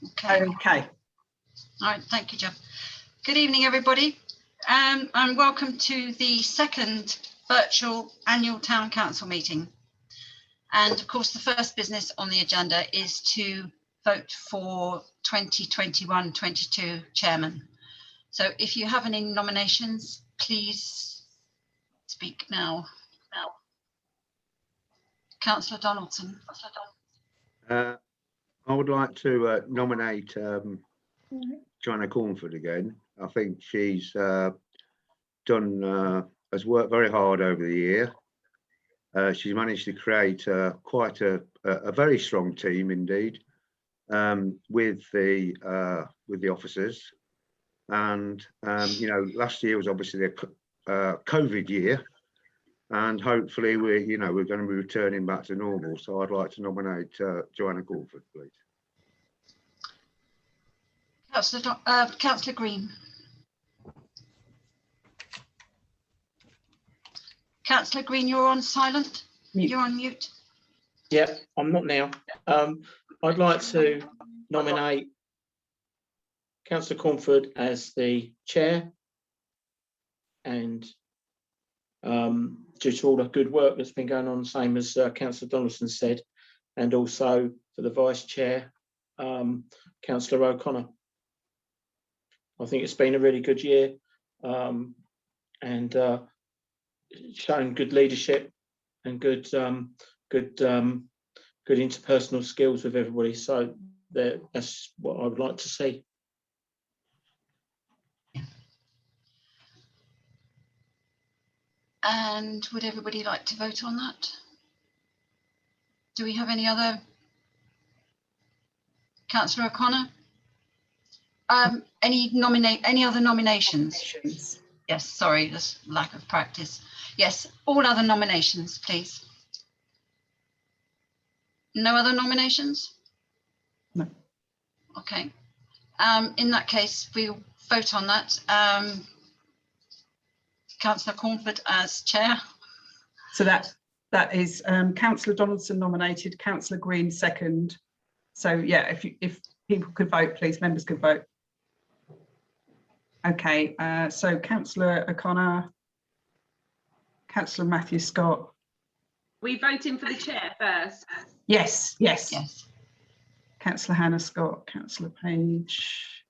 Okay. Okay. All right. Thank you, Jeff. Good evening, everybody, and welcome to the second virtual annual Town Council meeting. And of course, the first business on the agenda is to vote for 2021-22 chairman. So if you have any nominations, please speak now. Councillor Donaldson. I would like to nominate Joanna Cornford again. I think she's has worked very hard over the year. She's managed to create quite a very strong team indeed with the officers. And you know, last year was obviously a COVID year, and hopefully we're going to be returning back to normal. So I'd like to nominate Joanna Cornford, please. Councillor Green. Councillor Green, you're on silent. Mute. You're on mute. Yeah, I'm not now. I'd like to nominate Councillor Cornford as the chair, and due to all the good work that's been going on, same as Councillor Donaldson said, and also for the vice chair, Councillor O'Connor. I think it's been a really good year, and shown good leadership and good interpersonal skills with everybody. So that's what I would like to see. And would everybody like to vote on that? Do we have any other? Councillor O'Connor? Any other nominations? Yes, sorry, there's lack of practice. Yes, all other nominations, please. No other nominations? No. Okay. In that case, we'll vote on that. Councillor Cornford as chair. So that is Councillor Donaldson nominated, Councillor Green second. So yeah, if people could vote, please, members could vote. Okay, so Councillor O'Connor, Councillor Matthew Scott. We voting for the chair first? Yes. Yes. Councillor Hannah Scott, Councillor Page.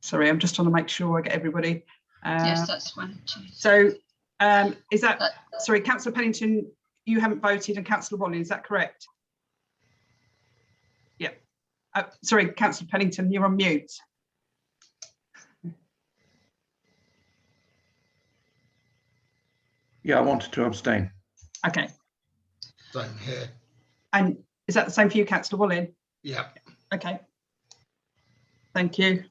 Sorry, I'm just trying to make sure I get everybody. Yes, that's 1, 2. So is that, sorry, Councillor Pennington, you haven't voted, and Councillor Walling, is that correct? Yeah. Sorry, Councillor Pennington, you're on mute. Yeah, I wanted to abstain. Okay. Same here. And is that the same for you, Councillor Walling? Yeah. Okay. Thank you.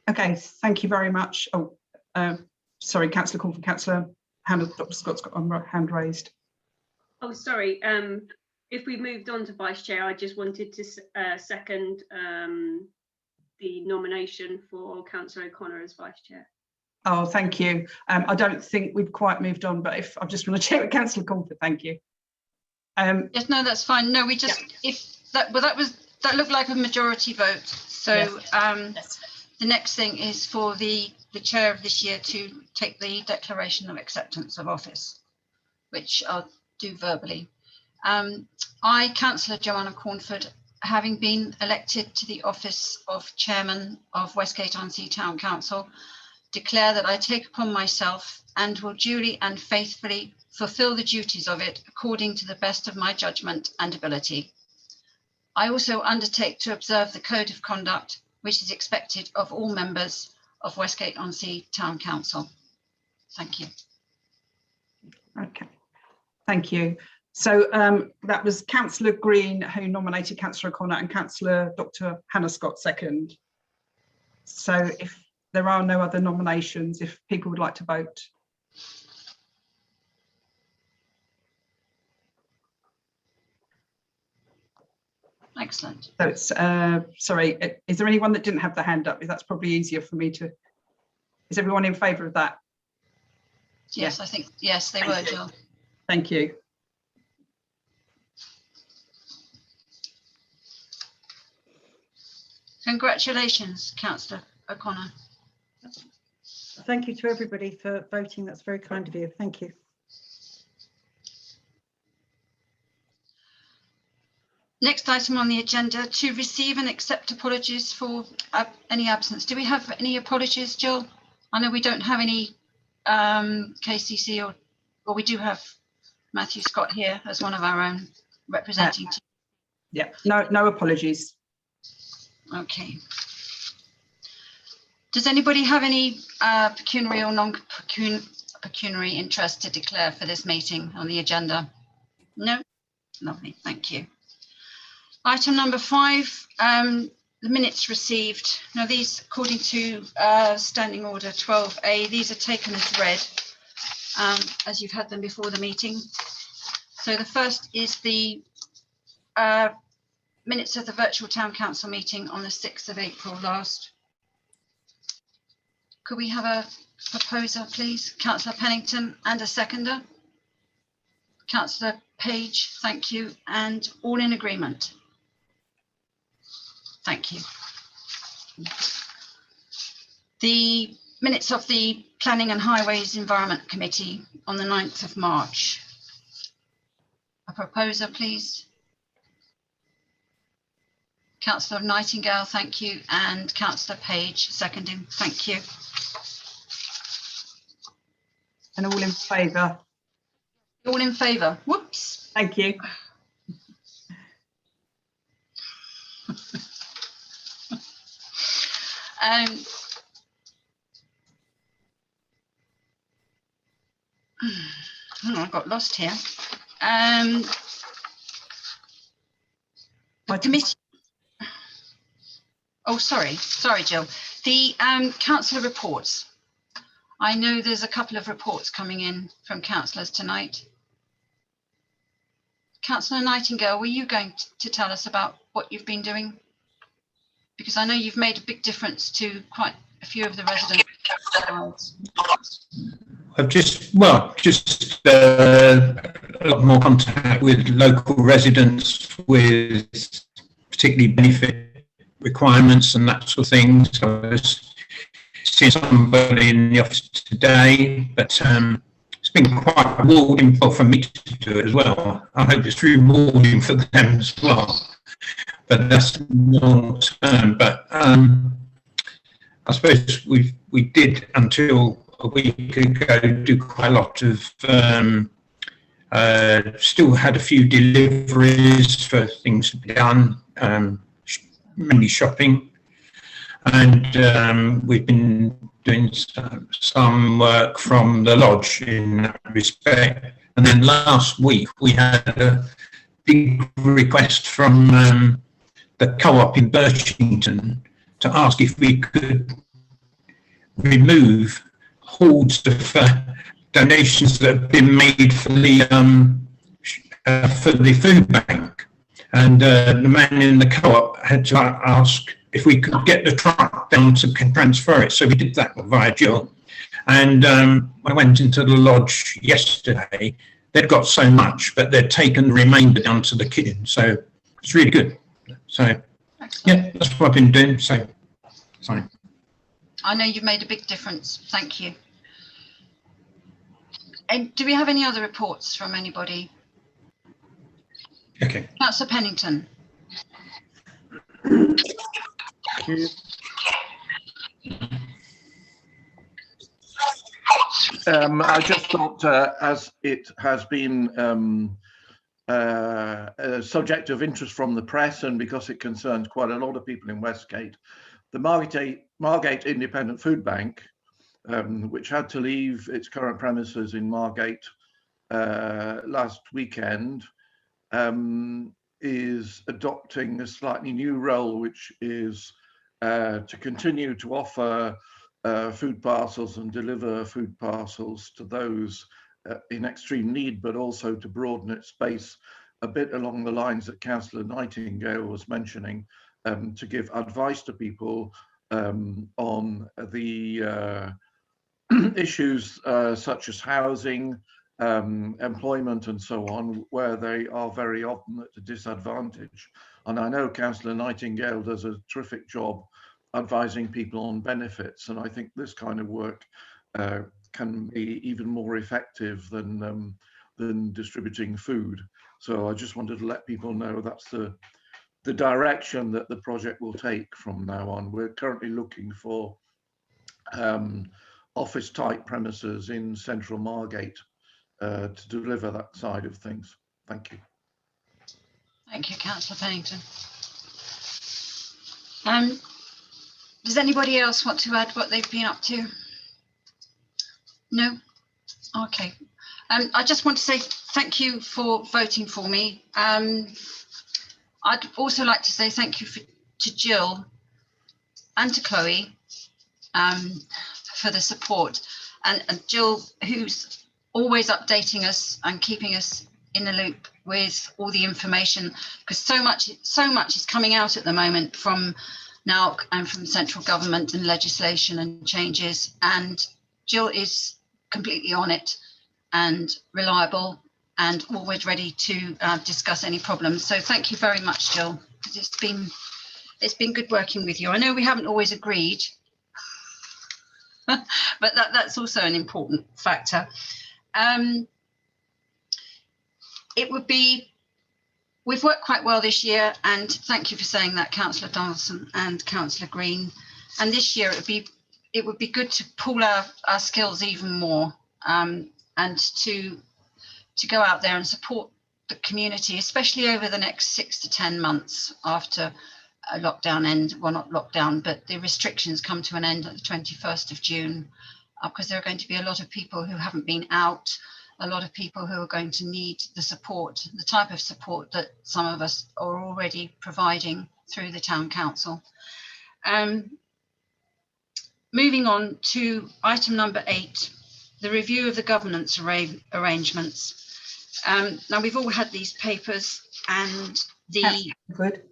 Okay, thank you very much. Oh, sorry, Councillor Cornford, Councillor Hannah, Dr. Scott's got a hand raised. Oh, sorry. If we moved on to vice chair, I just wanted to second the nomination for Councillor O'Connor as vice chair. Oh, thank you. I don't think we've quite moved on, but if I just want to check with Councillor Cornford, thank you. Yes, no, that's fine. No, we just that looked like a majority vote. So yes. The next thing is for the chair of this year to take the declaration of acceptance of office, which I'll do verbally. I, Councillor Joanna Cornford, having been elected to the office of Chairman of Westgate-on-Sea Town Council, declare that I take upon myself and will duly and faithfully fulfil the duties of it according to the best of my judgment and ability. I also undertake to observe the Code of Conduct which is expected of all members of Westgate-on-Sea Town Council. Thank you. Okay, thank you. So that was Councillor Green who nominated Councillor O'Connor and Councillor Dr. Hannah Scott second. So if there are no other nominations, if people would like to vote. Excellent. So it's, sorry, is there anyone that didn't have the hand up? That's probably easier for me to, is everyone in favour of that? Yes, I think, yes, they were, Jill. Thank you. Congratulations, Councillor O'Connor. Thank you to everybody for voting. That's very kind of you. Thank you. Next item on the agenda, to receive and accept apologies for any absence. Do we have any apologies, Jill? I know we don't have any KCC, or we do have Matthew Scott here as one of our own representing. Yeah, no apologies. Okay. Does anybody have any pecuniary or non-pecuniary interest to declare for this meeting on the agenda? No? Lovely, thank you. Item number 5, the minutes received. Now these, according to Standing Order 12A, these are taken as read, as you've had them before the meeting. So the first is the minutes of the virtual town council meeting on the 6th of April last. Could we have a proposer, please? Councillor Pennington, and a seconder. Councillor Page, thank you, and all in agreement. Thank you. The minutes of the Planning and Highways Environment Committee on the 9th of March. A proposer, please. Councillor Nightingale, thank you, and Councillor Page, seconding, thank you. And all in favour? All in favour? Whoops. Thank you. I got lost here. The committee. Oh, sorry, Jill. The councillor reports. I know there's a couple of reports coming in from councillors tonight. Councillor Nightingale, were you going to tell us about what you've been doing? Because I know you've made a big difference to quite a few of the residents. I've just a lot more contact with local residents with particularly benefit requirements and that sort of thing. So I was seeing somebody in the office today, but it's been quite rewarding for me to do it as well. I hope it's rewarding for them as well, but that's long term. But I suppose we did until a week ago do quite a lot of still had a few deliveries for things to be done, mainly shopping, and we've been doing some work from the lodge in that respect. And then last week we had a big request from the co-op in Birchington to ask if we could remove hordes of donations that have been made for the food bank, and the man in the co-op had to ask if we could get the truck down to transfer it. So we did that via Jill, and I went into the lodge yesterday. They'd got so much, but they'd taken the remainder down to the kitchen. So it's really good. So yeah, that's what I've been doing. So sorry. I know you've made a big difference. Thank you. And do we have any other reports from anybody? Okay. Councillor Pennington. I just thought, as it has been a subject of interest from the press, and because it concerns quite a lot of people in Westgate, the Margate Independent Food Bank, which had to leave its current premises in Margate last weekend, is adopting a slightly new role, which is to continue to offer food parcels and deliver food parcels to those in extreme need, but also to broaden its space a bit along the lines that Councillor Nightingale was mentioning, to give advice to people on the issues such as housing, employment and so on, where they are very often at a disadvantage. And I know Councillor Nightingale does a terrific job advising people on benefits, and I think this kind of work can be even more effective than distributing food. So I just wanted to let people know that's the direction that the project will take from now on. We're currently looking for office type premises in central Margate to deliver that side of things. Thank you. Thank you, Councillor Pennington. Does anybody else want to add what they've been up to? No? Okay. I just want to say thank you for voting for me. I'd also like to say thank you to Jill and to Chloe for the support, and Jill, who's always updating us and keeping us in the loop with all the information, because so much is coming out at the moment from NALC and from central government and legislation and changes, and Jill is completely on it and reliable and always ready to discuss any problems. So thank you very much, Jill, because it's been good working with you. I know we haven't always agreed, but that's also an important factor. We've worked quite well this year, and thank you for saying that, Councillor Donaldson and Councillor Green. And this year it would be good to pool our skills even more, and to go out there and support the community, especially over the next 6 to 10 months after a lockdown end. Well, not lockdown, but the restrictions come to an end at the 21st of June, because there are going to be a lot of people who haven't been out, a lot of people who are going to need the support, the type of support that some of us are already providing through the Town Council. Moving on to item number 8, the review of the governance arrangements. Now we've all had these papers, and Good.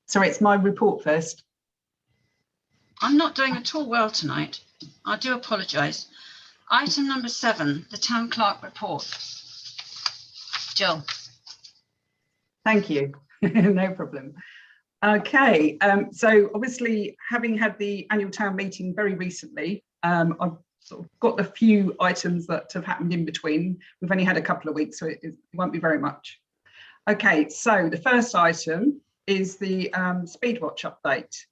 Sorry, it's my report first. I'm not doing at all well tonight. I do apologise. Item number 7, the Town Clerk report. Jill. Thank you. No problem. Okay, so obviously, having had the annual town meeting very recently, I've sort of got a few items that have happened in between. We've only had a couple of weeks, so it won't be very much. Okay, so the first item is the Speedwatch update.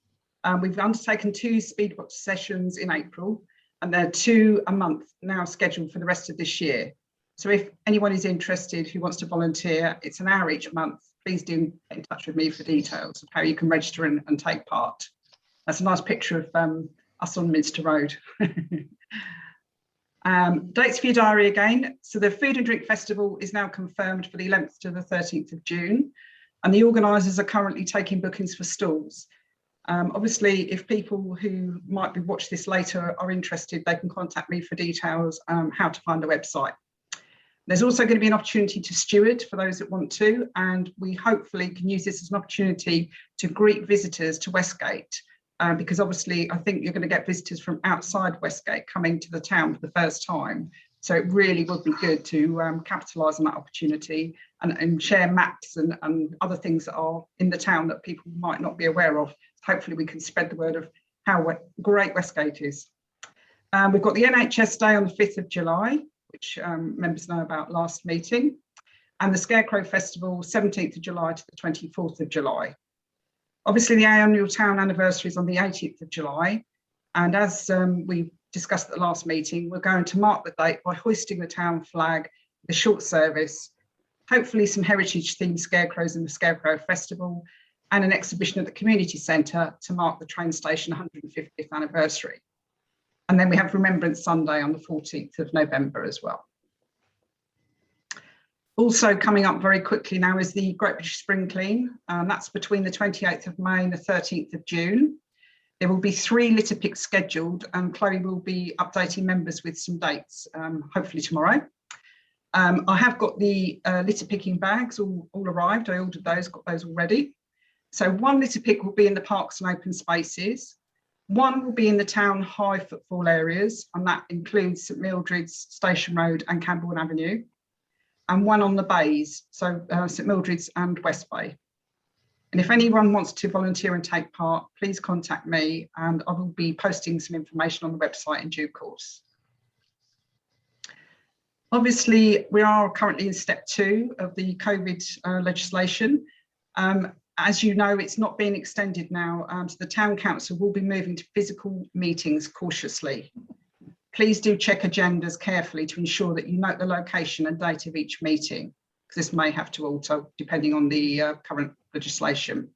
We've undertaken 2 Speedwatch sessions in April, and there are 2 a month now scheduled for the rest of this year. So if anyone is interested who wants to volunteer, it's an hour each month. Please do get in touch with me for details of how you can register and take part. That's a nice picture of us on Minster Road. Dates for your diary again. So the Food and Drink Festival is now confirmed for the 11th to the 13th of June, and the organisers are currently taking bookings for stalls. Obviously, if people who might be watch this later are interested, they can contact me for details how to find the website. There's also going to be an opportunity to steward for those that want to, and we hopefully can use this as an opportunity to greet visitors to Westgate, because obviously I think you're going to get visitors from outside Westgate coming to the town for the first time. So it really would be good to capitalise on that opportunity and share maps and other things that are in the town that people might not be aware of. Hopefully we can spread the word of how great Westgate is. We've got the NHS Day on the 5th of July, which members know about last meeting, and the Scarecrow Festival 17th of July to the 24th of July. Obviously the annual town anniversary is on the 18th of July, and as we discussed at the last meeting, we're going to mark the date by hoisting the town flag, the short service, hopefully some heritage themed scarecrows in the Scarecrow Festival, and an exhibition at the community centre to mark the train station 150th anniversary. And then we have Remembrance Sunday on the 14th of November as well. Also coming up very quickly now is the Great British Spring Clean, and that's between the 28th of May and the 13th of June. There will be 3 litter picks scheduled, and Chloe will be updating members with some dates, hopefully tomorrow. I have got the litter picking bags all arrived. I ordered those, got those already. So 1 litter pick will be in the parks and open spaces. One will be in the town high footfall areas, and that includes St Mildred's, Station Road and Camborne Avenue, and one on the bays, so St Mildred's and West Bay. And if anyone wants to volunteer and take part, please contact me, and I will be posting some information on the website in due course. Obviously, we are currently in step 2 of the COVID legislation. As you know, it's not being extended now, so the Town Council will be moving to physical meetings cautiously. Please do check agendas carefully to ensure that you note the location and date of each meeting, because this may have to alter depending on the current legislation.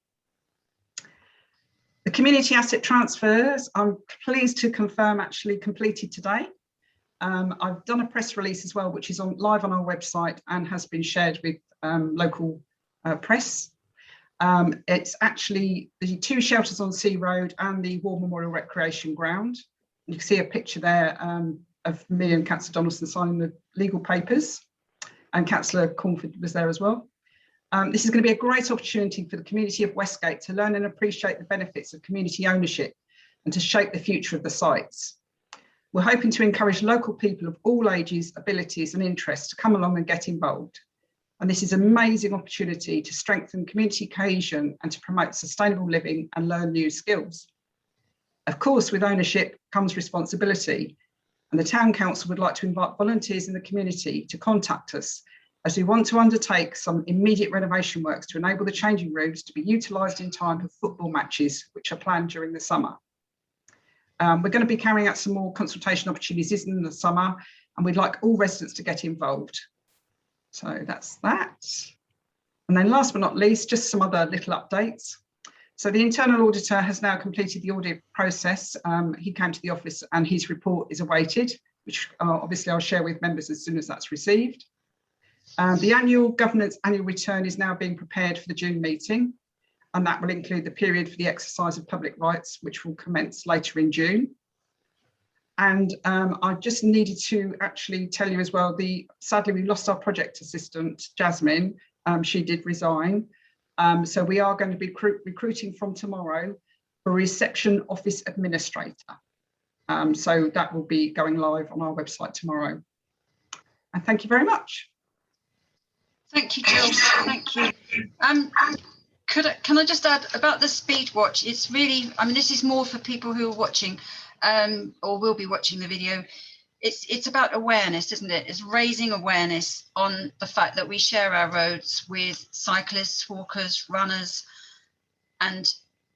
The community asset transfers, I'm pleased to confirm, actually completed today. I've done a press release as well, which is live on our website and has been shared with local press. It's actually the 2 shelters on Sea Road and the War Memorial Recreation Ground. You can see a picture there of me and Councillor Donaldson signing the legal papers, and Councillor Cornford was there as well. This is going to be a great opportunity for the community of Westgate to learn and appreciate the benefits of community ownership and to shape the future of the sites. We're hoping to encourage local people of all ages, abilities and interests to come along and get involved. And this is an amazing opportunity to strengthen community cohesion and to promote sustainable living and learn new skills. Of course, with ownership comes responsibility, and the Town Council would like to invite volunteers in the community to contact us, as we want to undertake some immediate renovation works to enable the changing rooms to be utilised in time for football matches, which are planned during the summer. We're going to be carrying out some more consultation opportunities in the summer, and we'd like all residents to get involved. So that's that. And then last but not least, just some other little updates. So the internal auditor has now completed the audit process. He came to the office and his report is awaited, which obviously I'll share with members as soon as that's received. The annual governance annual return is now being prepared for the June meeting, and that will include the period for the exercise of public rights, which will commence later in June. And I just needed to actually tell you as well, sadly we lost our project assistant, Jasmine. She did resign. So we are going to be recruiting from tomorrow for a reception office administrator. So that will be going live on our website tomorrow. And thank you very much. Thank you, Jill. Thank you. Can I just add about the speed watch? It's really, I mean, this is more for people who are watching or will be watching the video. It's about awareness, isn't it? It's raising awareness on the fact that we share our roads with cyclists, walkers, runners, and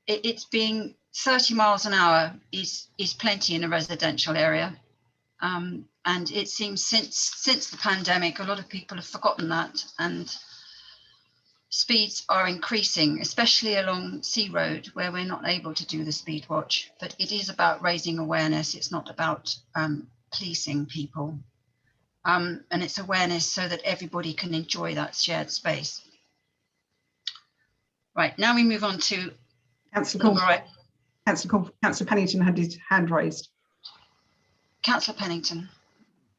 it's being 30 miles an hour is plenty in a residential area. And it seems since the pandemic, a lot of people have forgotten that, and speeds are increasing, especially along Sea Road, where we're not able to do the speed watch. But it is about raising awareness. It's not about policing people. And it's awareness so that everybody can enjoy that shared space. Right, now we move on to Councillor Pennington had his hand raised. Councillor Pennington.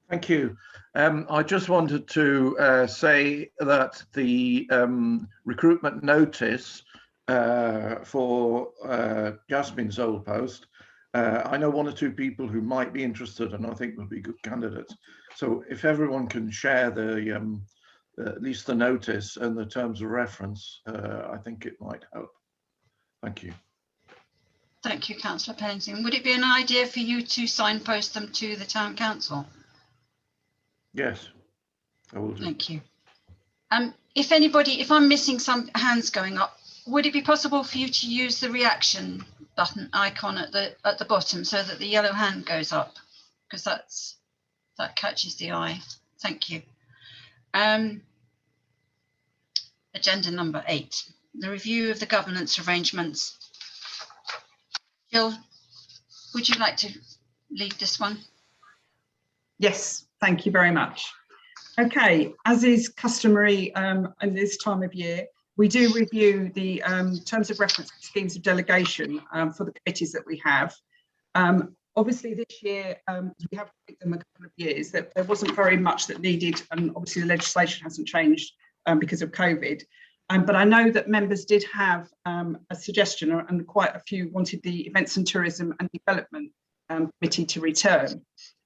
Thank you. I just wanted to say that the recruitment notice for Jasmine's old post, I know 1 or 2 people who might be interested and I think would be good candidates. So if everyone can share the at least the notice and the terms of reference, I think it might help. Thank you. Thank you, Councillor Pennington. Would it be an idea for you to signpost them to the Town Council? Yes, I will do. Thank you. If I'm missing some hands going up, would it be possible for you to use the reaction button icon at the bottom so that the yellow hand goes up? Because that catches the eye. Thank you. Agenda number 8, the review of the governance arrangements. Jill, would you like to lead this one? Yes, thank you very much. Okay, as is customary in this time of year, we do review the terms of reference schemes of delegation for the committees that we have. Obviously this year, we have picked them a couple of years, that there wasn't very much that needed, and obviously the legislation hasn't changed because of COVID. But I know that members did have a suggestion, and quite a few wanted the Events and Tourism and Development Committee to return.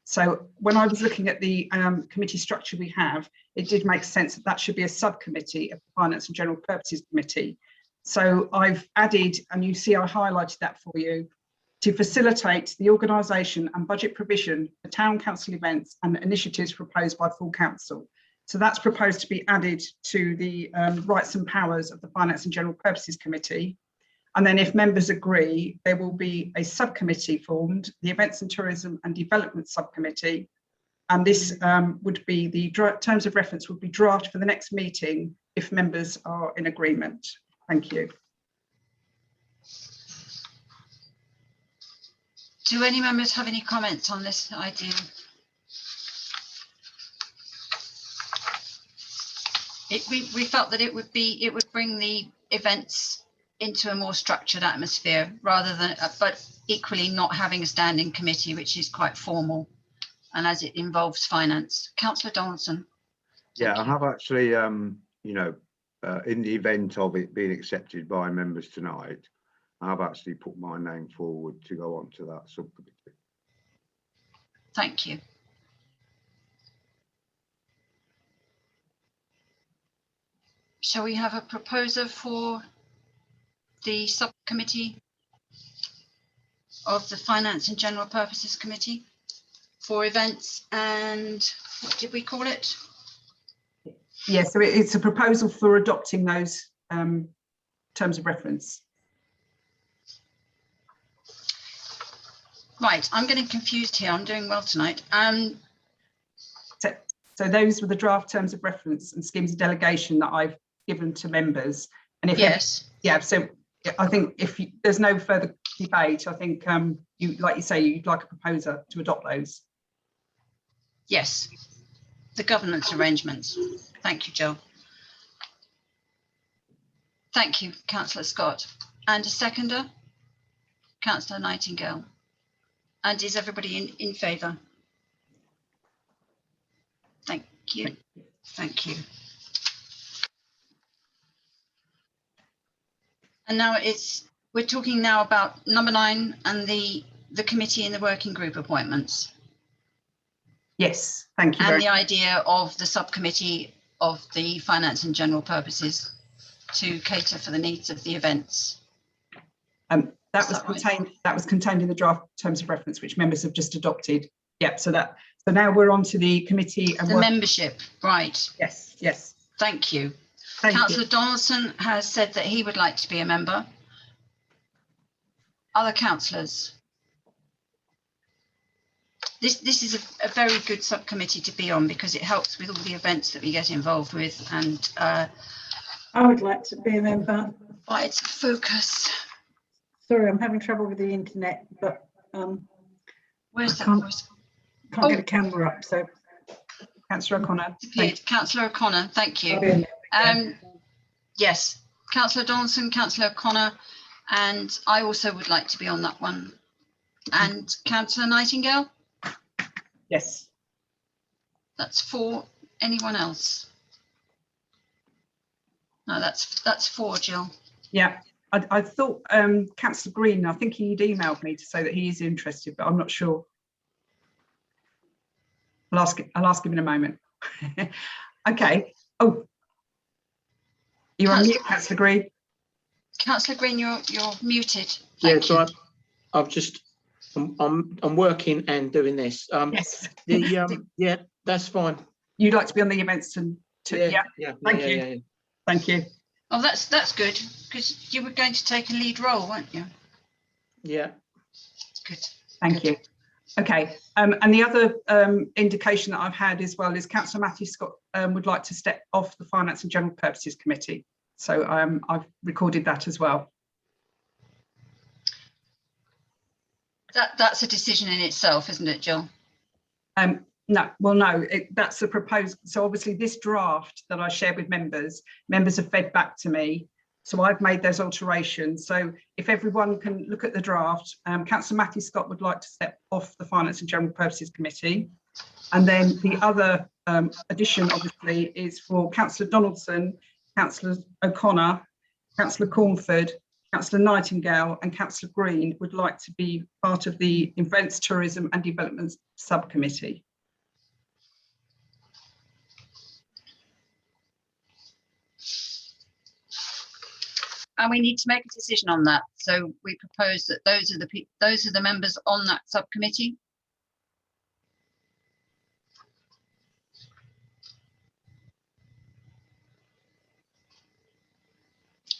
So when I was looking at the committee structure we have, it did make sense that that should be a subcommittee of the Finance and General Purposes Committee. So I've added, and you see I highlighted that for you, to facilitate the organisation and budget provision for town council events and initiatives proposed by full council. So that's proposed to be added to the rights and powers of the Finance and General Purposes Committee. And then if members agree, there will be a subcommittee formed, the Events and Tourism and Development Subcommittee. And this would be the terms of reference would be drafted for the next meeting if members are in agreement. Thank you. Do any members have any comments on this idea? We felt that it would bring the events into a more structured atmosphere rather than, but equally not having a standing committee, which is quite formal, and as it involves finance. Councillor Donaldson. Yeah, I have actually, in the event of it being accepted by members tonight, I have actually put my name forward to go on to that subcommittee. Thank you. Shall we have a proposer for the subcommittee of the Finance and General Purposes Committee for events and what did we call it? Yeah, so it's a proposal for adopting those terms of reference. Right, I'm getting confused here. I'm doing well tonight. So those were the draft terms of reference and schemes of delegation that I've given to members. And if yes, so I think if there's no further debate, I think you, like you say, you'd like a proposer to adopt those. Yes, the governance arrangements. Thank you, Jill. Thank you, Councillor Scott. And a seconder, Councillor Nightingale. And is everybody in favour? Thank you. Thank you. And now we're talking now about number 9 and the committee and the working group appointments. Yes, thank you. And the idea of the subcommittee of the Finance and General Purposes to cater for the needs of the events. That was contained in the draft terms of reference, which members have just adopted. Yep. So now we're on to the committee and the membership, right? Yes. Yes. Thank you. Councillor Donaldson has said that he would like to be a member. Other councillors? This is a very good subcommittee to be on because it helps with all the events that we get involved with, and I would like to be a member. Provides focus. Sorry, I'm having trouble with the internet, but where's that? Can't get a camera up. So, Councillor O'Connor. Councillor O'Connor, thank you. Yes, Councillor Donaldson, Councillor O'Connor, and I also would like to be on that one. And Councillor Nightingale? Yes. That's 4. Anyone else? No, that's 4, Jill. Yeah, I thought Councillor Green, I think he'd emailed me to say that he is interested, but I'm not sure. I'll ask him in a moment. Okay. Oh, you're on mute, Councillor Green. Councillor Green, you're muted. Thank you. I've just I'm working and doing this. Yes. Yeah, that's fine. You'd like to be on the events and yeah. Thank you. Yeah. Thank you. Oh, that's good because you were going to take a lead role, weren't you? Yeah. Good. Thank you. Okay. And the other indication that I've had as well is Councillor Matthew Scott would like to step off the Finance and General Purposes Committee. So I've recorded that as well. That's a decision in itself, isn't it, Jill? No, well, no, that's the proposal. So obviously this draft that I shared with members have fed back to me. So I've made those alterations. So if everyone can look at the draft, Councillor Matthew Scott would like to step off the Finance and General Purposes Committee. And then the other addition, obviously, is for Councillor Donaldson, Councillor O'Connor, Councillor Cornford, Councillor Nightingale and Councillor Green would like to be part of the Events, Tourism and Development Subcommittee. And we need to make a decision on that. So we propose that those are the members on that subcommittee.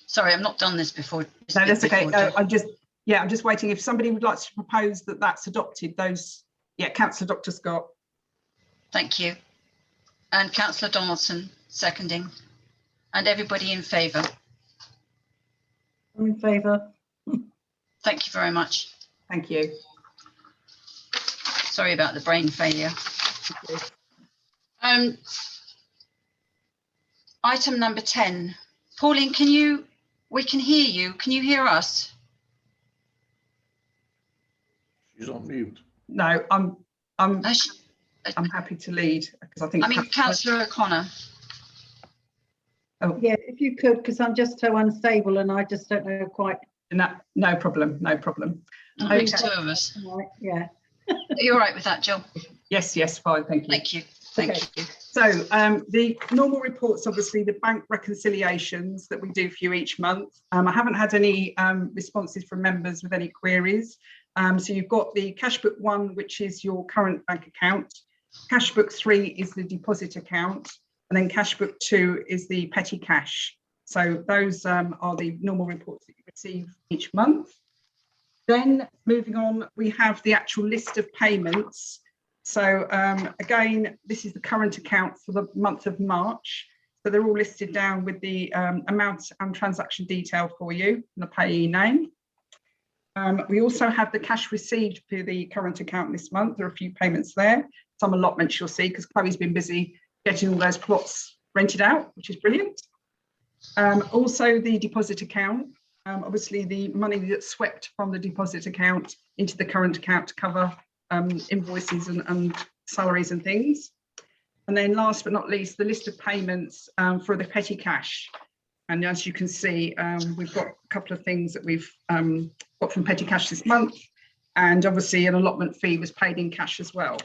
Sorry, I've not done this before. No, that's okay. I'm just waiting. If somebody would like to propose that that's adopted, those, yeah, Councillor Dr. Scott. Thank you. And Councillor Donaldson seconding. And everybody in favour? I'm in favour. Thank you very much. Thank you. Sorry about the brain failure. Item number 10. Pauline, we can hear you. Can you hear us? She's on mute. No, I'm happy to lead because I think. Councillor O'Connor. Oh yeah, if you could, because I'm just so unstable and I just don't know quite. No problem. No problem. Okay. Two of us. Yeah. Are you all right with that, Jill? Yes, fine. Thank you. Thank you. Thank you. So the normal reports, obviously the bank reconciliations that we do for you each month. I haven't had any responses from members with any queries. So you've got the cash book 1, which is your current bank account. Cash book 3 is the deposit account. And then cash book 2 is the petty cash. So those are the normal reports that you receive each month. Then moving on, we have the actual list of payments. So again, this is the current account for the month of March. So they're all listed down with the amount and transaction detail for you and the payee name. We also have the cash received for the current account this month. There are a few payments there, some allotments you'll see because Chloe's been busy getting all those plots rented out, which is brilliant. Also the deposit account, obviously the money that's swept from the deposit account into the current account to cover invoices and salaries and things. And then last but not least, the list of payments for the petty cash. And as you can see, we've got a couple of things that we've got from petty cash this month. And obviously an allotment fee was paid in cash as well.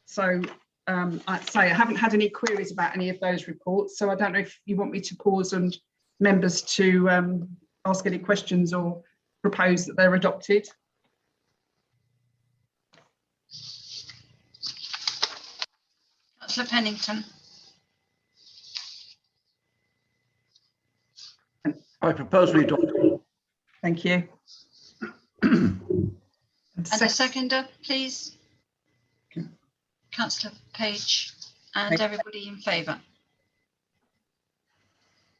So I'd say I haven't had any queries about any of those reports. So I don't know if you want me to pause and members to ask any questions or propose that they're adopted. Councillor Pennington. I propose we adopt. Thank you. And a seconder, please. Councillor Page and everybody in favour.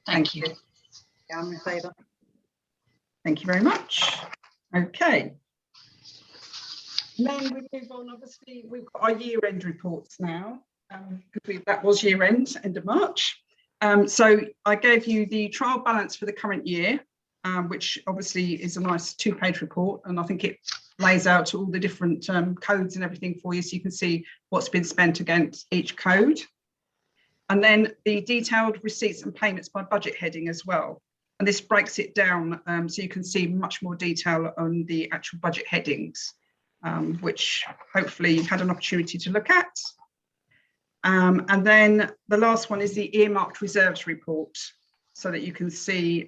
Thank you. Yeah, I'm in favour. Thank you very much. Okay. And then we move on, obviously, we've got our year-end reports now, because that was year-end, end of March. So I gave you the trial balance for the current year, which obviously is a nice 2-page report, and I think it lays out all the different codes and everything for you so you can see what's been spent against each code. And then the detailed receipts and payments by budget heading as well. And this breaks it down so you can see much more detail on the actual budget headings, which hopefully you've had an opportunity to look at. And then the last one is the earmarked reserves report, so that you can see,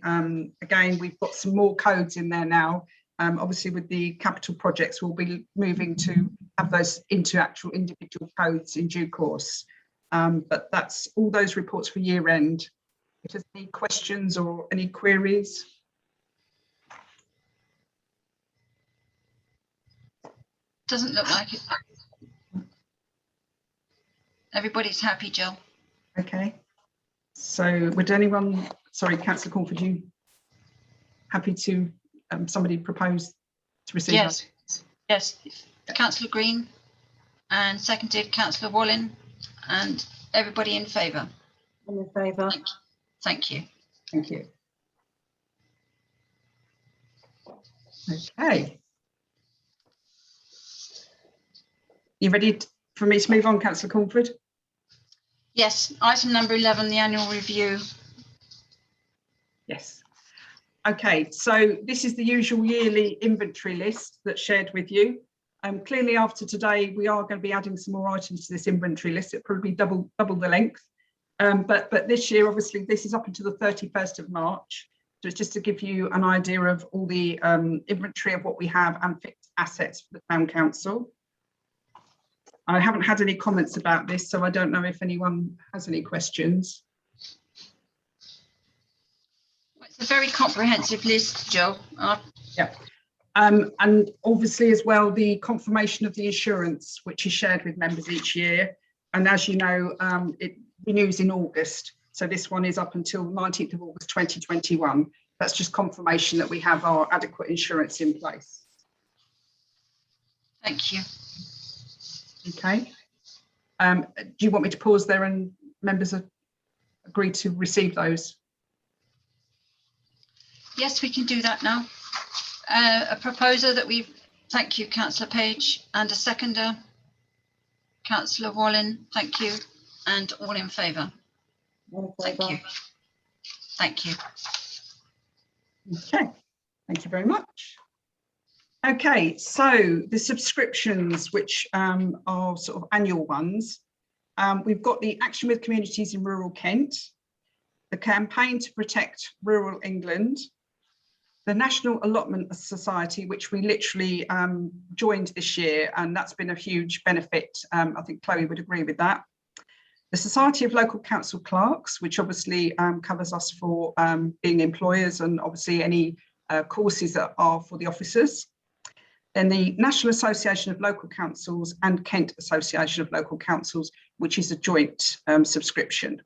again, we've got some more codes in there now. Obviously with the capital projects, we'll be moving to have those into actual individual codes in due course. But that's all those reports for year end. If there's any questions or any queries. Doesn't look like it. Everybody's happy, Jill. Okay. So would anyone, sorry, Councillor Cornford, you happy to, somebody propose to receive? Yes, yes. Councillor Green and seconded Councillor Wallin and everybody in favour. I'm in favour. Thank you. Thank you. Okay. You ready for me to move on, Councillor Cornford? Yes, item number 11, the annual review. Yes. Okay, so this is the usual yearly inventory list that's shared with you. Clearly after today, we are going to be adding some more items to this inventory list. It'll probably be double the length. But this year, obviously, this is up until the 31st of March. So it's just to give you an idea of all the inventory of what we have and fixed assets for the Town Council. I haven't had any comments about this, so I don't know if anyone has any questions. It's a very comprehensive list, Joe. Yeah. And obviously as well, the confirmation of the insurance, which is shared with members each year. And as you know, it renews in August. So this one is up until 19th of August 2021. That's just confirmation that we have our adequate insurance in place. Thank you. Okay. Do you want me to pause there and members agree to receive those? Yes, we can do that now. A proposer that we thank you, Councillor Page, and a seconder, Councillor Wallin, thank you, and all in favour. Thank you. Thank you. Okay, thank you very much. Okay, so the subscriptions, which are sort of annual ones, we've got the Action with Communities in Rural Kent, the Campaign to Protect Rural England, the National Allotment Society, which we literally joined this year, and that's been a huge benefit. I think Chloe would agree with that. The Society of Local Council Clerks, which obviously covers us for being employers and obviously any courses that are for the officers. Then the National Association of Local Councils and Kent Association of Local Councils, which is a joint subscription.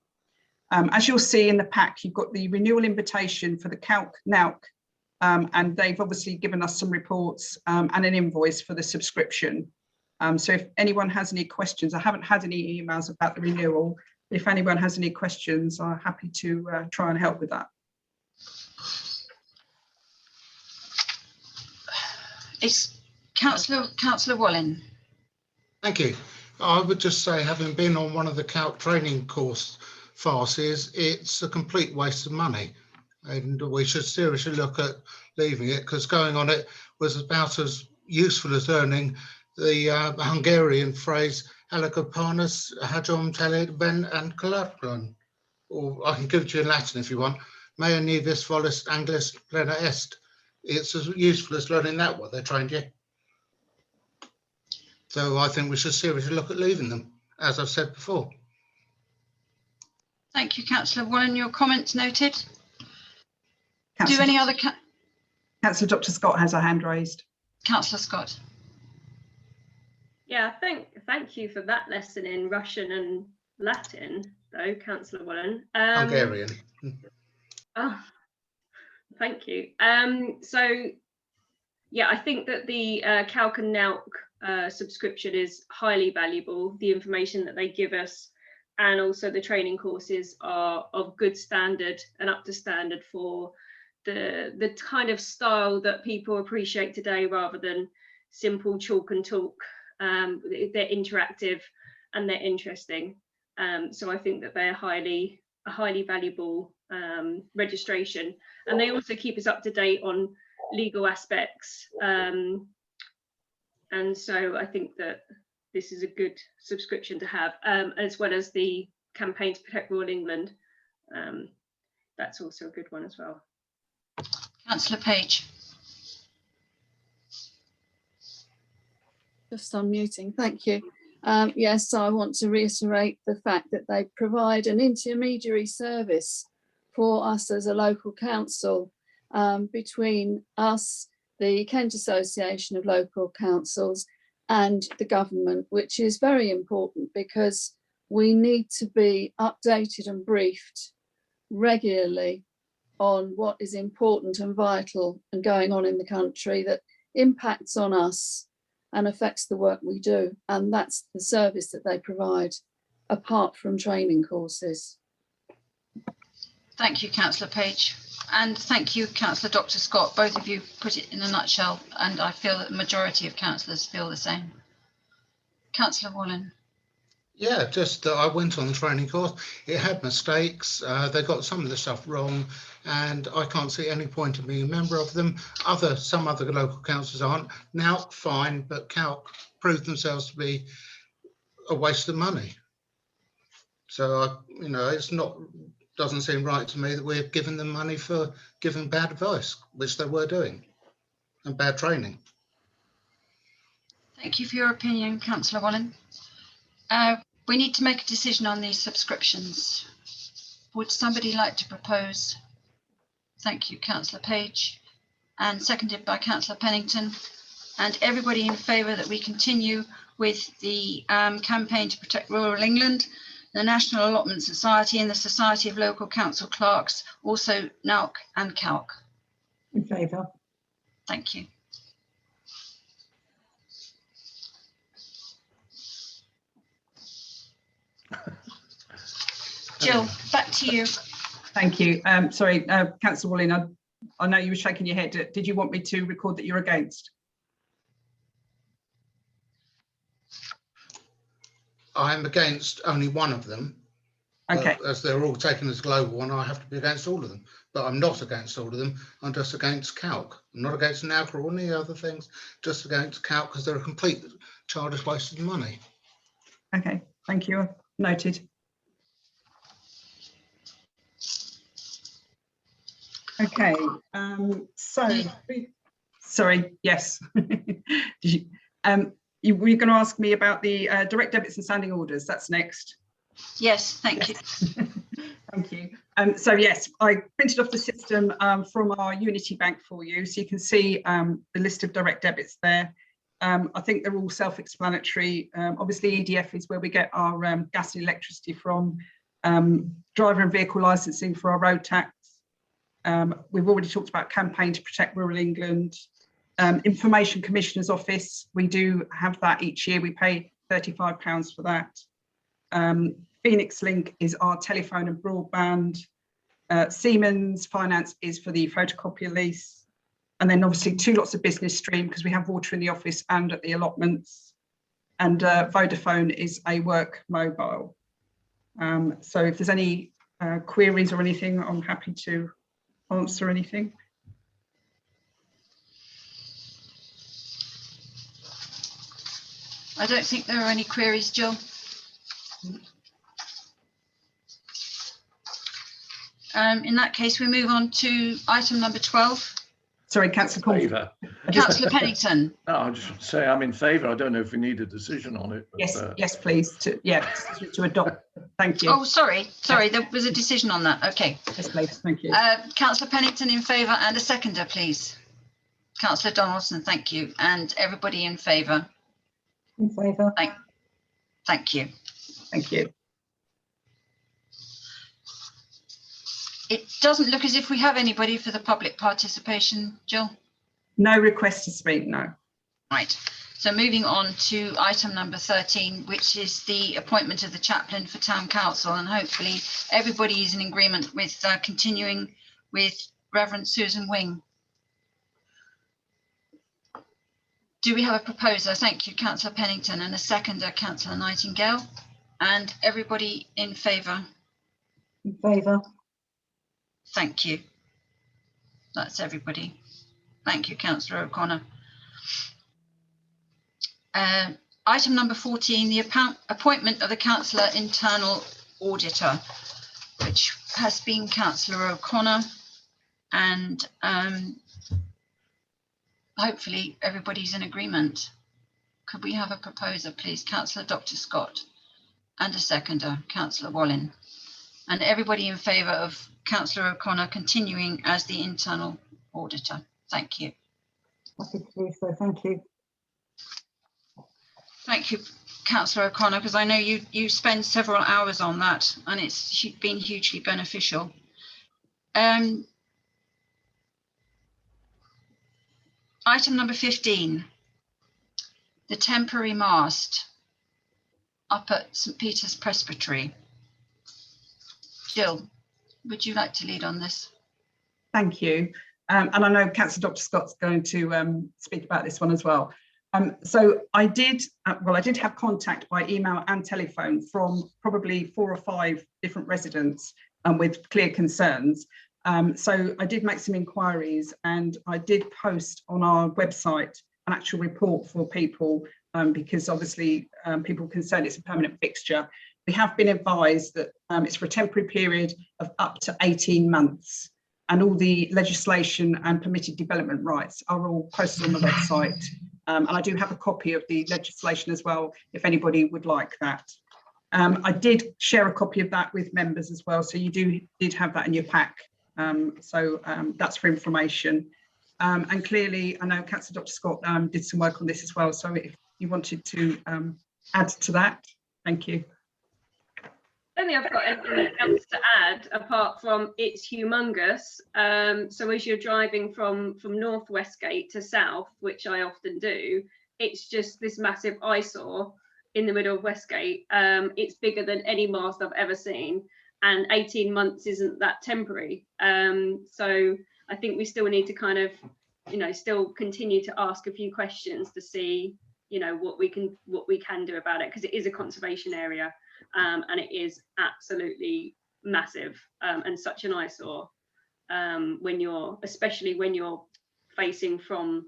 As you'll see in the pack, you've got the renewal invitation for the CalC-NALC, and they've obviously given us some reports and an invoice for the subscription. So if anyone has any questions, I haven't had any emails about the renewal. If anyone has any questions, I'm happy to try and help with that. It's Councillor Wallin. Thank you. I would just say, having been on one of the CALC training course farces, it's a complete waste of money. And we should seriously look at leaving it, because going on it was about as useful as learning the Hungarian phrase "Alakapanas hajom teled ben and kalaplon," or I can give it to you in Latin if you want. Mea nivis volis Anglis plena est. It's as useful as learning that, what they trained you. So I think we should seriously look at leaving them, as I've said before. Thank you, Councillor Wallin. Your comments noted. Councillor Do any other Councillor Dr. Scott has a hand raised. Councillor Scott. Yeah, thank you for that lesson in Russian and Latin, though, Councillor Wallin. Hungarian. Oh, thank you. So, yeah, I think that the CALC and NALC subscription is highly valuable. The information that they give us and also the training courses are of good standard and up to standard for the kind of style that people appreciate today, rather than simple chalk and talk. They're interactive and they're interesting. So I think that they're a highly valuable registration, and they also keep us up to date on legal aspects. And so I think that this is a good subscription to have, as well as the Campaign to Protect Rural England. That's also a good one as well. Councillor Page. Just unmuting, thank you. Yes, I want to reiterate the fact that they provide an intermediary service for us as a local council, between us, the Kent Association of Local Councils, and the government, which is very important because we need to be updated and briefed regularly on what is important and vital and going on in the country that impacts on us and affects the work we do. And that's the service that they provide, apart from training courses. Thank you, Councillor Page. And thank you, Councillor Dr. Scott. Both of you put it in a nutshell, and I feel that the majority of councillors feel the same. Councillor Wallin. Yeah, just I went on the training course. It had mistakes. They got some of the stuff wrong, and I can't see any point in being a member of them. Some other local councils aren't. Now, fine, but Calc proved themselves to be a waste of money. So it's not. Doesn't seem right to me that we're giving them money for giving bad advice, which they were doing, and bad training. Thank you for your opinion, Councillor Wallen. We need to make a decision on these subscriptions. Would somebody like to propose? Thank you, Councillor Page, and seconded by Councillor Pennington. And everybody in favour that we continue with the campaign to protect rural England, the National Allotment Society and the Society of Local Council Clerks, also NALC and CALC. In favour. Thank you. Jill, back to you. Thank you. Sorry, Councillor Walling, I know you were shaking your head. Did you want me to record that you're against? I'm against only one of them. Okay. As they're all taken as global, and I have to be against all of them. But I'm not against all of them. I'm just against Calc. I'm not against NALC or any other things. Just against Calc because they're a complete childish waste of money. Okay. Thank you. Noted. Okay. Sorry. Yes. Did you, were you going to ask me about the direct debits and standing orders? That's next. Yes, thank you. Thank you. So yes, I printed off the system from our Unity Bank for you, so you can see the list of direct debits there. I think they're all self-explanatory. Obviously, EDF is where we get our gas and electricity from. Driver and vehicle licensing for our road tax. We've already talked about campaign to protect rural England. Information Commissioner's Office, we do have that each year. We pay £35 for that. Phoenix Link is our telephone and broadband. Siemens Finance is for the photocopier lease. And then obviously 2 lots of business stream because we have water in the office and at the allotments. And Vodafone is a work mobile. So if there's any queries or anything, I'm happy to answer anything. I don't think there are any queries, Jill. In that case, we move on to item number 12. Sorry, Councillor Favour. Councillor Pennington. No, I just want to say I'm in favour. I don't know if we need a decision on it. But, yes, yes, please. To adopt. Thank you. Oh, sorry, there was a decision on that. Okay. Yes, please. Thank you. Councillor Pennington in favour and a seconder, please. Councillor Donaldson, thank you, and everybody in favour. In favour. Thank you. Thank you. It doesn't look as if we have anybody for the public participation, Jill. No request to speak, no. Right, so moving on to item number 13, which is the appointment of the chaplain for Town Council, and hopefully everybody is in agreement with continuing with Reverend Susan Wing. Do we have a proposer? Thank you, Councillor Pennington, and a seconder, Councillor Nightingale, and everybody in favour? In favour. Thank you. That's everybody. Thank you, Councillor O'Connor. Item number 14, the appointment of the Councillor Internal Auditor, which has been Councillor O'Connor, and hopefully everybody's in agreement. Could we have a proposer, please? Councillor Dr. Scott, and a seconder, Councillor Wallen. And everybody in favour of Councillor O'Connor continuing as the internal auditor. Thank you. Happy to do so. Thank you. Thank you, Councillor O'Connor, because I know you spend several hours on that and it's been hugely beneficial. Item number 15, the temporary mast up at St Peter's Presbytery. Jill, would you like to lead on this? Thank you. And I know Councillor Dr. Scott's going to speak about this one as well. So I did, I did have contact by email and telephone from probably 4 or 5 different residents with clear concerns. So I did make some inquiries, and I did post on our website an actual report for people, because obviously people concerned it's a permanent fixture. We have been advised that it's for a temporary period of up to 18 months, and all the legislation and permitted development rights are all posted on the website. And I do have a copy of the legislation as well, if anybody would like that. I did share a copy of that with members as well, so you did have that in your pack. That's for information. And clearly, I know Councillor Dr. Scott did some work on this as well, so if you wanted to add to that, thank you. I don't think I've got anything else to add apart from it's humongous. So as you're driving from North Westgate to South, which I often do, it's just this massive eyesore in the middle of Westgate. It's bigger than any mast I've ever seen, and 18 months isn't that temporary. So I think we still need to kind of, still continue to ask a few questions to see, what we can do about it, because it is a conservation area. And it is absolutely massive, and such an eyesore especially when you're facing from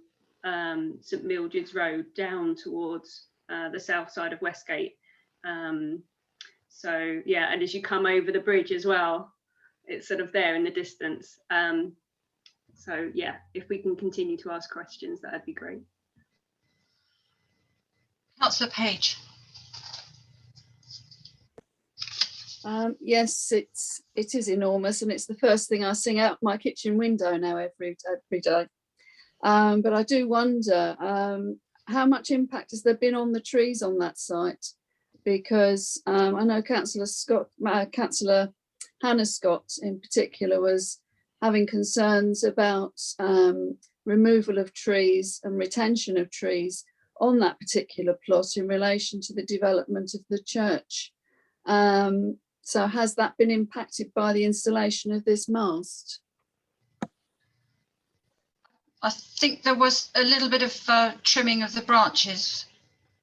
St Mildred's Road down towards the south side of Westgate. So yeah, and as you come over the bridge as well, it's sort of there in the distance. So yeah, if we can continue to ask questions, that'd be great. Councillor Page. Yes, it is enormous, and it's the first thing I sing out my kitchen window now every day. But I do wonder how much impact has there been on the trees on that site, because I know Councillor Hannah Scott in particular was having concerns about removal of trees and retention of trees on that particular plot in relation to the development of the church. So has that been impacted by the installation of this mast? I think there was a little bit of trimming of the branches.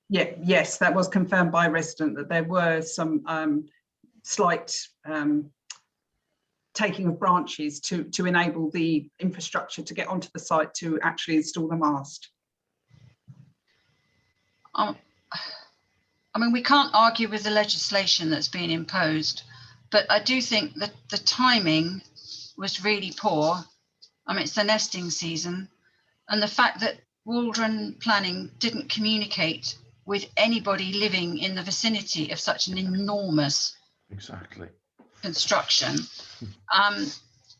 Yeah, yes, that was confirmed by a resident that there were some slight taking of branches to enable the infrastructure to get onto the site to actually install the mast. I mean, we can't argue with the legislation that's been imposed, but I do think that the timing was really poor. I mean, it's the nesting season, and the fact that Waldron Planning didn't communicate with anybody living in the vicinity of such an enormous construction.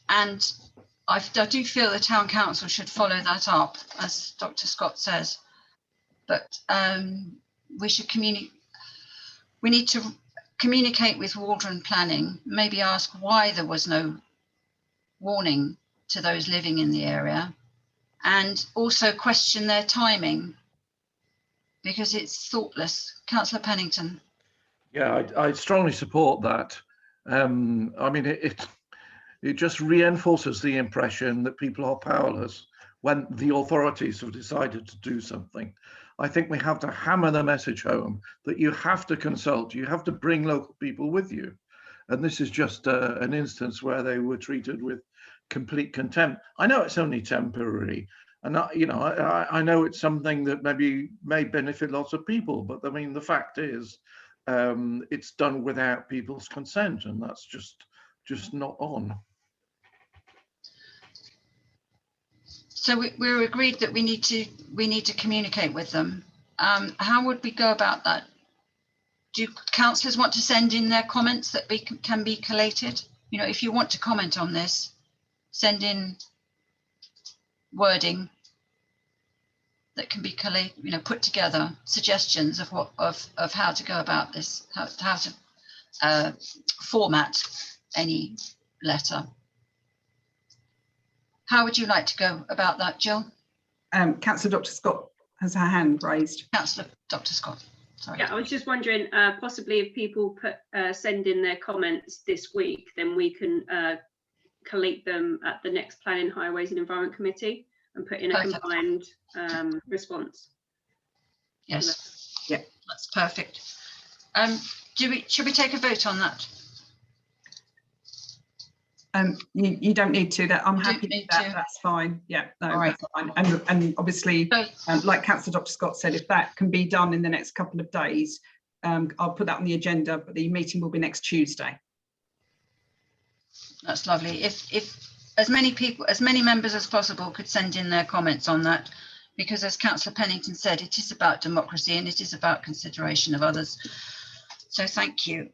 And I do feel the town council should follow that up, as Dr. Scott says. But we need to communicate with Waldron Planning, maybe ask why there was no warning to those living in the area, and also question their timing, because it's thoughtless. Councillor Pennington. Yeah, I strongly support that. I mean, it just reinforces the impression that people are powerless when the authorities have decided to do something. I think we have to hammer the message home that you have to consult, you have to bring local people with you. And this is just an instance where they were treated with complete contempt. I know it's only temporary, and I know it's something that may benefit lots of people, but I mean, the fact is, it's done without people's consent, and that's just not on. So we're agreed that we need to communicate with them. How would we go about that? Do councillors want to send in their comments that can be collated? If you want to comment on this, send in wording that can be collated, put together, suggestions of how to go about this, how to format any letter. How would you like to go about that, Jill? Councillor Dr. Scott has her hand raised. Councillor Dr. Scott, sorry. Yeah, I was just wondering, possibly if people send in their comments this week, then we can collate them at the next Planning, Highways and Environment Committee and put in a combined response. Yes. Yeah. That's perfect. Should we take a vote on that? You don't need to. That I'm You don't happy with need that. to. That's fine. Yeah, no, All right. that's fine. And obviously, So, like Councillor Dr. Scott said, if that can be done in the next couple of days, I'll put that on the agenda. But the meeting will be next Tuesday. that's lovely. If as many members as possible could send in their comments on that, because as Councillor Pennington said, it is about democracy and it is about consideration of others. So thank you.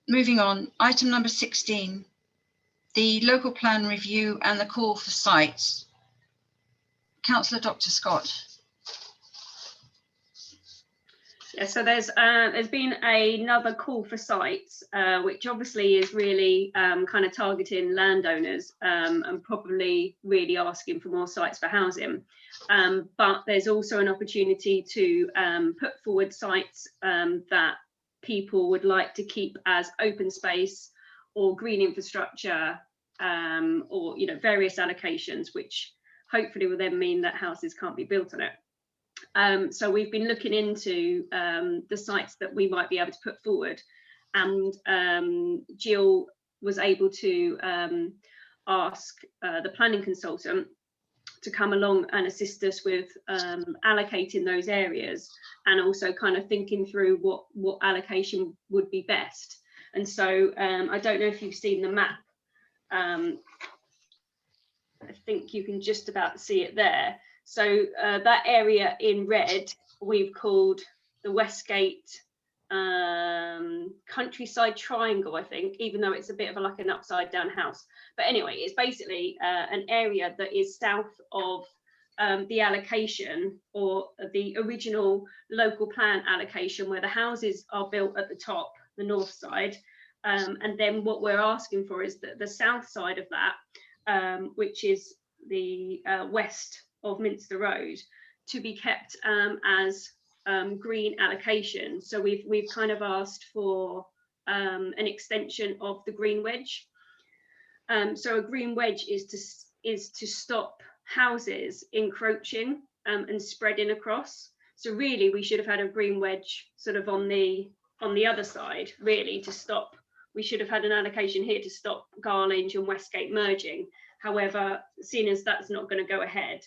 Moving on, item number 16, the local plan review and the call for sites. Councillor Dr. Scott. Yeah, so there's been another call for sites, which obviously is really kind of targeting landowners and probably really asking for more sites for housing. But there's also an opportunity to put forward sites that people would like to keep as open space or green infrastructure, or various allocations, which hopefully will then mean that houses can't be built on it. So we've been looking into the sites that we might be able to put forward, and Jill was able to ask the planning consultant to come along and assist us with allocating those areas, and also kind of thinking through what allocation would be best. And so I don't know if you've seen the map. I think you can just about see it there. So that area in red we've called the Westgate countryside triangle, I think, even though it's a bit of like an upside down house. But anyway, it's basically an area that is south of the allocation, or the original local plan allocation, where the houses are built at the top, the north side. And then what we're asking for is the south side of that, which is the west of Minster Road, to be kept as green allocation. So we've kind of asked for an extension of the green wedge. So a green wedge is to stop houses encroaching and spreading across. So really we should have had a green wedge sort of on the other side, really, to stop. We should have had an allocation here to stop Garlinge and Westgate merging. However, seeing as that's not going to go ahead,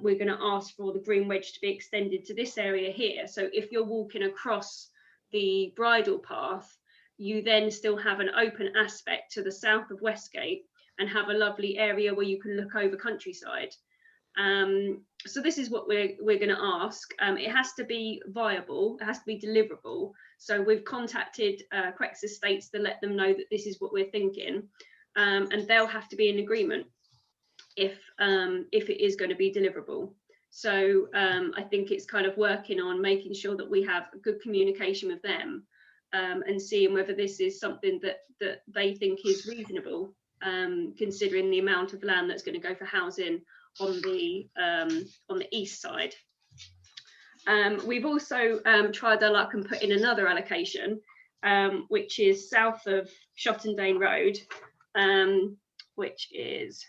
we're going to ask for the green wedge to be extended to this area here. So if you're walking across the bridle path, you then still have an open aspect to the south of Westgate and have a lovely area where you can look over countryside. So this is what we're going to ask. It has to be viable, it has to be deliverable. So we've contacted Quex Estates to let them know that this is what we're thinking, and they'll have to be in agreement if it is going to be deliverable. So I think it's kind of working on making sure that we have good communication with them, and seeing whether this is something that they think is reasonable, considering the amount of land that's going to go for housing on the east side. We've also tried our luck and put in another allocation, which is south of Shottendane Road, which is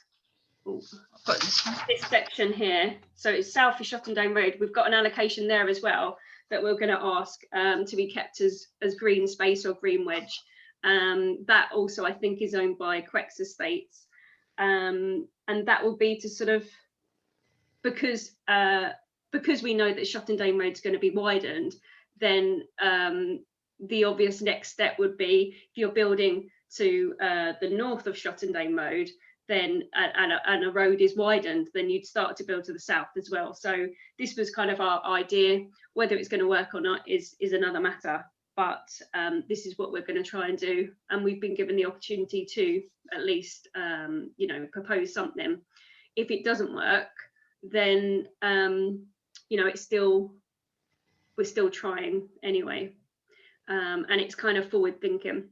this section here. So it's south of Shottendane Road. We've got an allocation there as well that we're going to ask to be kept as green space or green wedge. That also I think is owned by Quex Estates, and that will be to sort of, because we know that Shottendane Road is going to be widened, then the obvious next step would be, if you're building to the north of Shottendane Road, then and a road is widened, then you'd start to build to the south as well. So this was kind of our idea. Whether it's going to work or not is another matter, but this is what we're going to try and do, and we've been given the opportunity to at least propose something. If it doesn't work, then it's still, we're still trying anyway, and it's kind of forward thinking.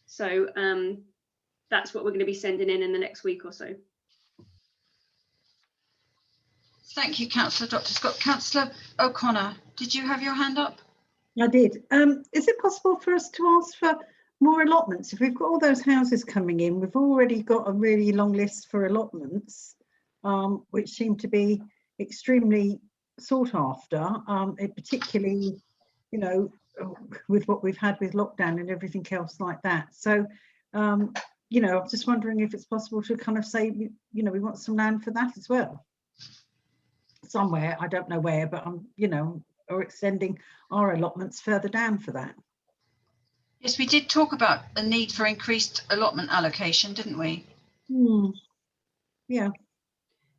So that's what we're going to be sending in the next week or so. Thank you, Councillor Dr. Scott. Councillor O'Connor, did you have your hand up? I did. Is it possible for us to ask for more allotments? If we've got all those houses coming in, we've already got a really long list for allotments, which seem to be extremely sought after, particularly, you know, with what we've had with lockdown and everything else like that. So, you know, I'm just wondering if it's possible to kind of say, you know, we want some land for that as well. Somewhere, I don't know where, but you know, or extending our allotments further down for that. Yes, we did talk about the need for increased allotment allocation, didn't we? Yeah.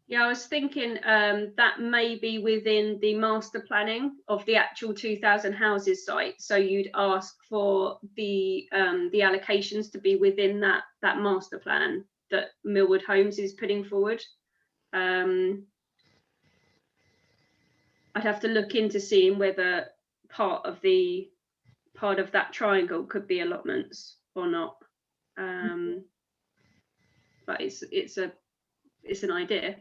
Yeah, I was thinking that may be within the master planning of the actual 2,000 houses site. So you'd ask for the allocations to be within that master plan that Millwood Homes is putting forward. I'd have to look into seeing whether part of that triangle could be allotments or not. But it's an idea.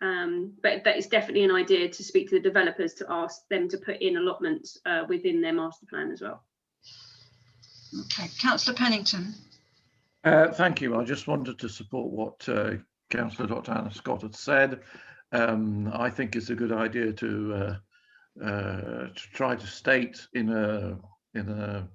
But that is definitely an idea to speak to the developers to ask them to put in allotments within their master plan as well. Okay, Councillor Pennington. Thank you. I just wanted to support what Councillor Dr. Hannah Scott had said. I think it's a good idea to try to state in a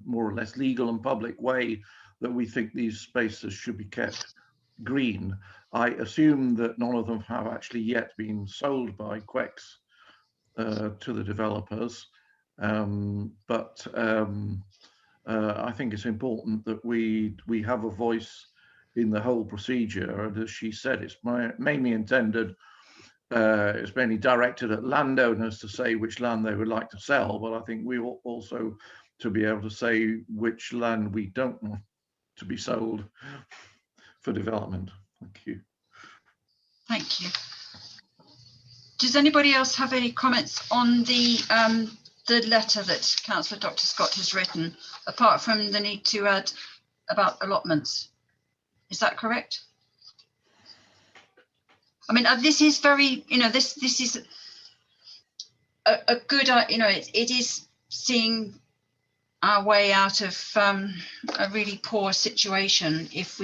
more or less legal and public way that we think these spaces should be kept green. I assume that none of them have actually yet been sold by Quex to the developers, but I think it's important that we have a voice in the whole procedure. And as she said, it's mainly intended, it's mainly directed at landowners to say which land they would like to sell, but I think we ought also to be able to say which land we don't want to be sold for development. Thank you. Thank you. Does anybody else have any comments on the letter that Councillor Dr. Scott has written, apart from the need to add about allotments? Is that correct? I mean, this is very, you know, this is a good, you know, it is seeing our way out of a really poor situation if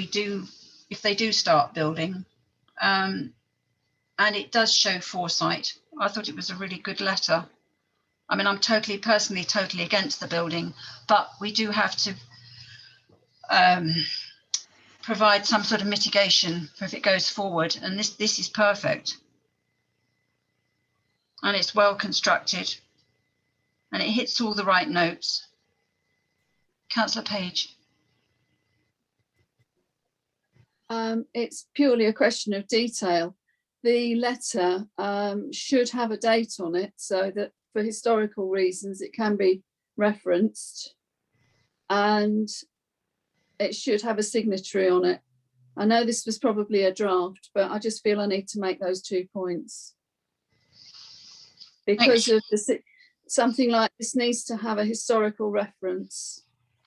they do start building. And it does show foresight. I thought it was a really good letter. I mean, I'm personally totally against the building, but we do have to provide some sort of mitigation if it goes forward. And this is perfect. And it's well constructed. And it hits all the right notes. Councillor Page. It's purely a question of detail. The letter should have a date on it so that for historical reasons it can be referenced, and it should have a signatory on it. I know this was probably a draft, but I just feel I need to make those 2 points. Because of something like this needs to have a historical reference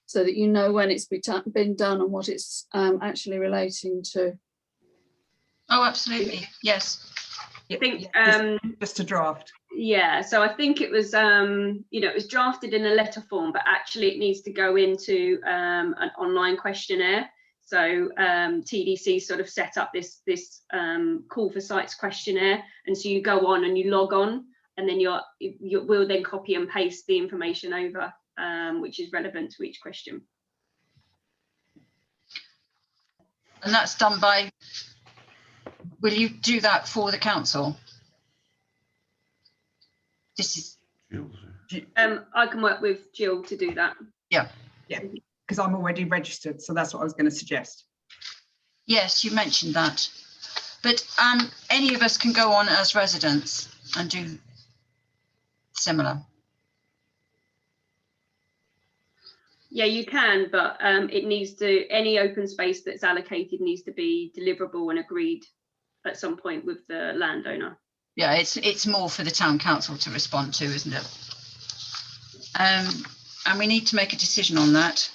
so that you know when it's been done and what it's actually relating to. Oh, absolutely. Yes. I think just a draft. Yeah, so I think it was you know, it was drafted in a letter form, but actually it needs to go into an online questionnaire. So TDC sort of set up this call for sites questionnaire, and so you go on and you log on, and then we'll then copy and paste the information over, which is relevant to each question. And that's done by, will you do that for the council? This is. I can work with Jill to do that. Yeah, because I'm already registered, so that's what I was going to suggest. Yes, you mentioned that, but any of us can go on as residents and do similar. Yeah, you can, but it needs to, any open space that's allocated needs to be deliverable and agreed at some point with the landowner. Yeah, it's more for the town council to respond to, isn't it? And we need to make a decision on that.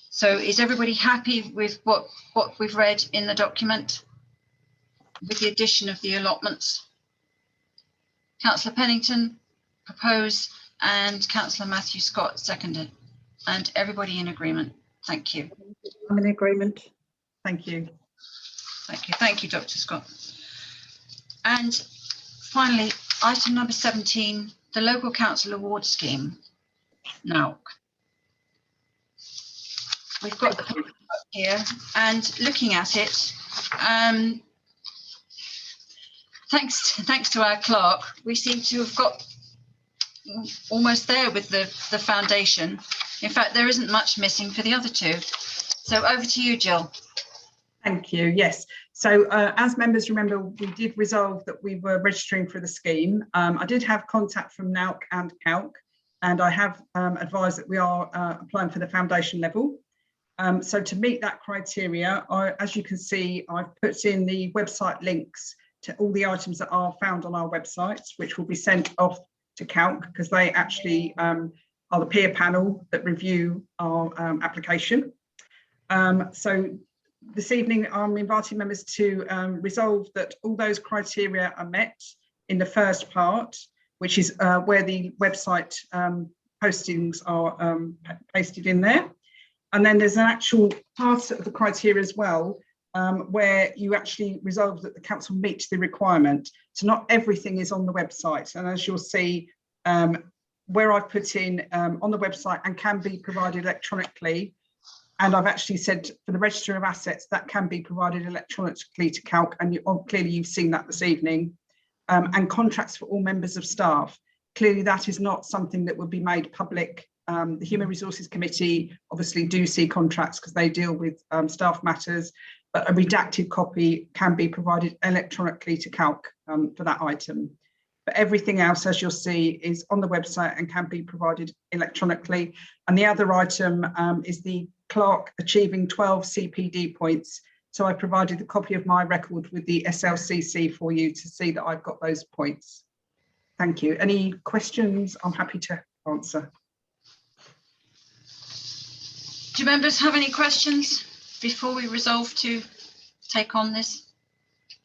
So is everybody happy with what we've read in the document with the addition of the allotments? Councillor Pennington proposed and Councillor Matthew Scott seconded, and everybody in agreement. Thank you. I'm in agreement. Thank you. Thank you. Thank you, Dr. Scott. And finally, item number 17, the Local Council Award Scheme. Now, we've got the paper up here, and looking at it, thanks to our clerk, we seem to have got almost there with the foundation. In fact, there isn't much missing for the other two. So over to you, Jill. Thank you. Yes. So as members remember, we did resolve that we were registering for the scheme. I did have contact from NAUC and CALC, and I have advised that we are applying for the foundation level. So to meet that criteria, as you can see, I've put in the website links to all the items that are found on our website, which will be sent off to CALC because they actually are the peer panel that review our application. So this evening, I'm inviting members to resolve that all those criteria are met in the first part, which is where the website postings are pasted in there. And then there's an actual part of the criteria as well, where you actually resolve that the council meets the requirement. So not everything is on the website. And as you'll see, where I've put in on the website and can be provided electronically, and I've actually said for the register of assets that can be provided electronically to CALC, and clearly you've seen that this evening, and contracts for all members of staff. Clearly that is not something that would be made public. The Human Resources Committee obviously do see contracts because they deal with staff matters, but a redacted copy can be provided electronically to CALC for that item. But everything else, as you'll see, is on the website and can be provided electronically. And the other item is the clerk achieving 12 CPD points. So I provided a copy of my record with the SLCC for you to see that I've got those points. Thank you. Any questions? I'm happy to answer. Do members have any questions before we resolve to take on this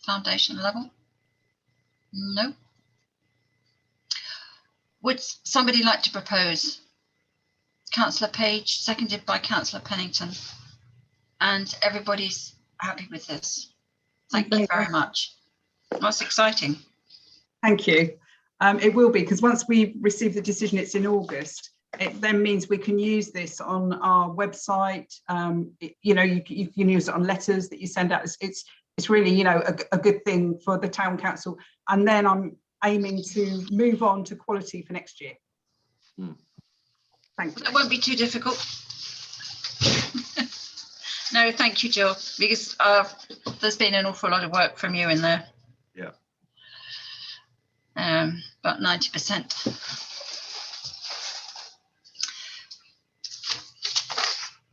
foundation level? No. Would somebody like to propose? Councillor Page, seconded by Councillor Pennington. And everybody's happy with this. Thank you very much. That's exciting. Thank you. It will be, because once we receive the decision, it's in August. It then means we can use this on our website. You know, you can use it on letters that you send out. It's really, you know, a good thing for the town council. And then I'm aiming to move on to quality for next year. Thank you. That won't be too difficult. No, thank you, Jill, because there's been an awful lot of work from you in there. Yeah. About 90%.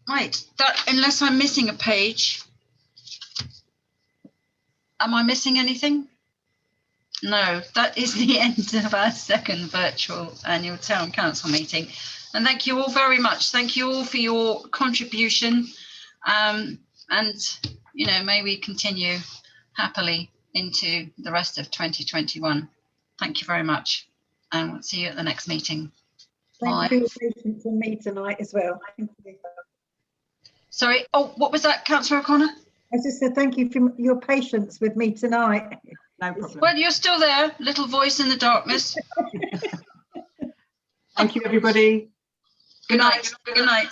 Right, that, unless I'm missing a page. Am I missing anything? No, that is the end of our second virtual annual town council meeting. And thank you all very much. Thank you all for your contribution. And, you know, may we continue happily into the rest of 2021. Thank you very much. And we'll see you at the next meeting. Thank you for your patience with me tonight as well. Thank you. Sorry, oh, what was that, Councillor O'Connor? I just said thank you for your patience with me tonight. No problem. Well, you're still there, little voice in the darkness. Thank you, everybody. Good night. Good night.